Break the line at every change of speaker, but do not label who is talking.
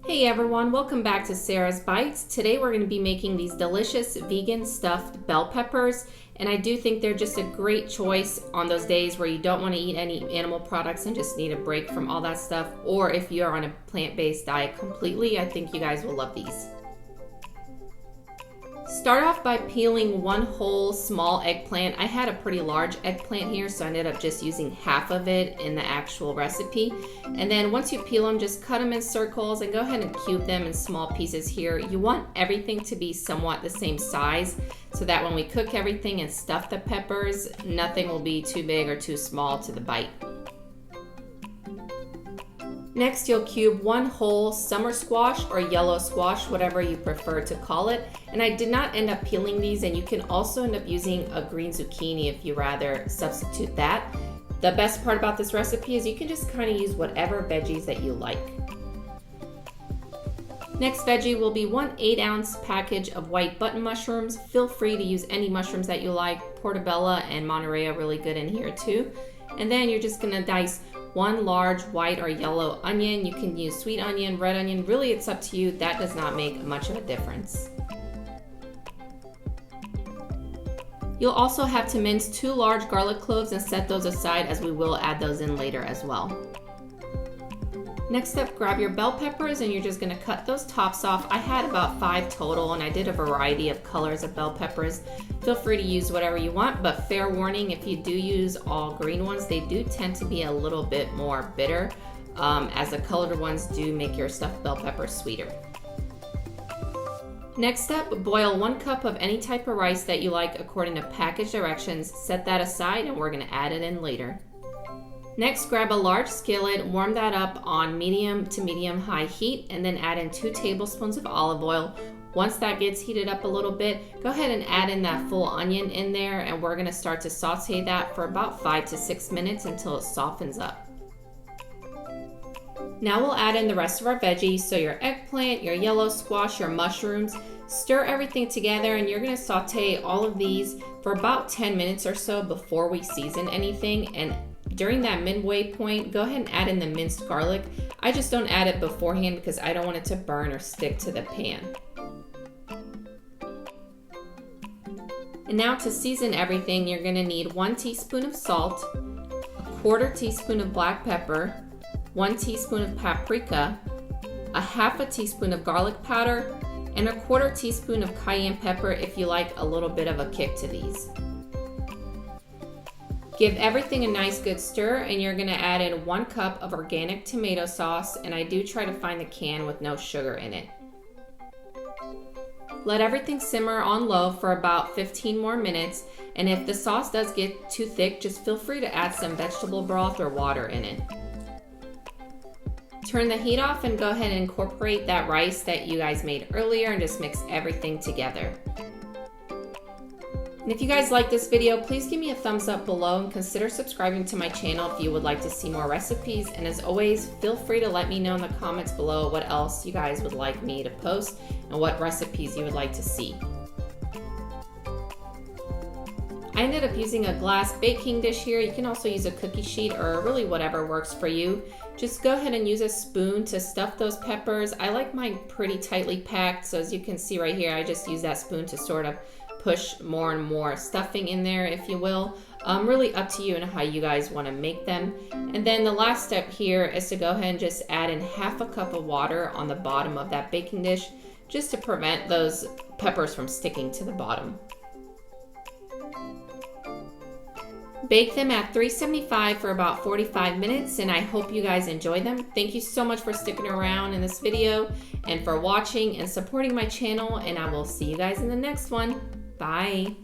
Hey everyone, welcome back to Sarah's Bites. Today we're going to be making these delicious vegan stuffed bell peppers, and I do think they're just a great choice on those days where you don't want to eat any animal products and just need a break from all that stuff, or if you are on a plant-based diet completely. I think you guys will love these. Start off by peeling one whole small eggplant. I had a pretty large eggplant here, so I ended up just using half of it in the actual recipe. And then once you peel them, just cut them in circles and go ahead and cube them in small pieces here. You want everything to be somewhat the same size so that when we cook everything and stuff the peppers, nothing will be too big or too small to the bite. Next, you'll cube one whole summer squash or yellow squash, whatever you prefer to call it. And I did not end up peeling these, and you can also end up using a green zucchini if you rather substitute that. The best part about this recipe is you can just kind of use whatever veggies that you like. Next veggie will be one 8-ounce package of white button mushrooms. Feel free to use any mushrooms that you like. Portobello and Monterey are really good in here too. And then you're just gonna dice one large white or yellow onion. You can use sweet onion, red onion, really it's up to you. That does not make much of a difference. You'll also have to mince 2 large garlic cloves and set those aside, as we will add those in later as well. Next up, grab your bell peppers and you're just gonna cut those tops off. I had about 5 total and I did a variety of colors of bell peppers. Feel free to use whatever you want, but fair warning, if you do use all green ones, they do tend to be a little bit more bitter, as the colored ones do make your stuffed bell peppers sweeter. Next up, boil 1 cup of any type of rice that you like according to package directions. Set that aside and we're gonna add it in later. Next, grab a large skillet, warm that up on medium to medium-high heat, and then add in 2 tablespoons of olive oil. Once that gets heated up a little bit, go ahead and add in that full onion in there, and we're gonna start to saute that for about 5 to 6 minutes until it softens up. Now we'll add in the rest of our veggies, so your eggplant, your yellow squash, your mushrooms. Stir everything together, and you're gonna saute all of these for about 10 minutes or so before we season anything. And during that midway point, go ahead and add in the minced garlic. I just don't add it beforehand because I don't want it to burn or stick to the pan. And now to season everything, you're gonna need 1 teaspoon of salt, 1/4 teaspoon of black pepper, 1 teaspoon of paprika, 1/2 teaspoon of garlic powder, and 1/4 teaspoon of cayenne pepper if you like a little bit of a kick to these. Give everything a nice good stir, and you're gonna add in 1 cup of organic tomato sauce, and I do try to find the can with no sugar in it. Let everything simmer on low for about 15 more minutes, and if the sauce does get too thick, just feel free to add some vegetable broth or water in it. Turn the heat off and go ahead and incorporate that rice that you guys made earlier and just mix everything together. And if you guys like this video, please give me a thumbs up below and consider subscribing to my channel if you would like to see more recipes. And as always, feel free to let me know in the comments below what else you guys would like me to post and what recipes you would like to see. I ended up using a glass baking dish here. You can also use a cookie sheet or really whatever works for you. Just go ahead and use a spoon to stuff those peppers. I like mine pretty tightly packed, so as you can see right here, I just use that spoon to sort of push more and more stuffing in there, if you will. Really up to you and how you guys want to make them. And then the last step here is to go ahead and just add in 1/2 cup of water on the bottom of that baking dish, just to prevent those peppers from sticking to the bottom. Bake them at 375 for about 45 minutes, and I hope you guys enjoy them. Thank you so much for sticking around in this video and for watching and supporting my channel, and I will see you guys in the next one. Bye.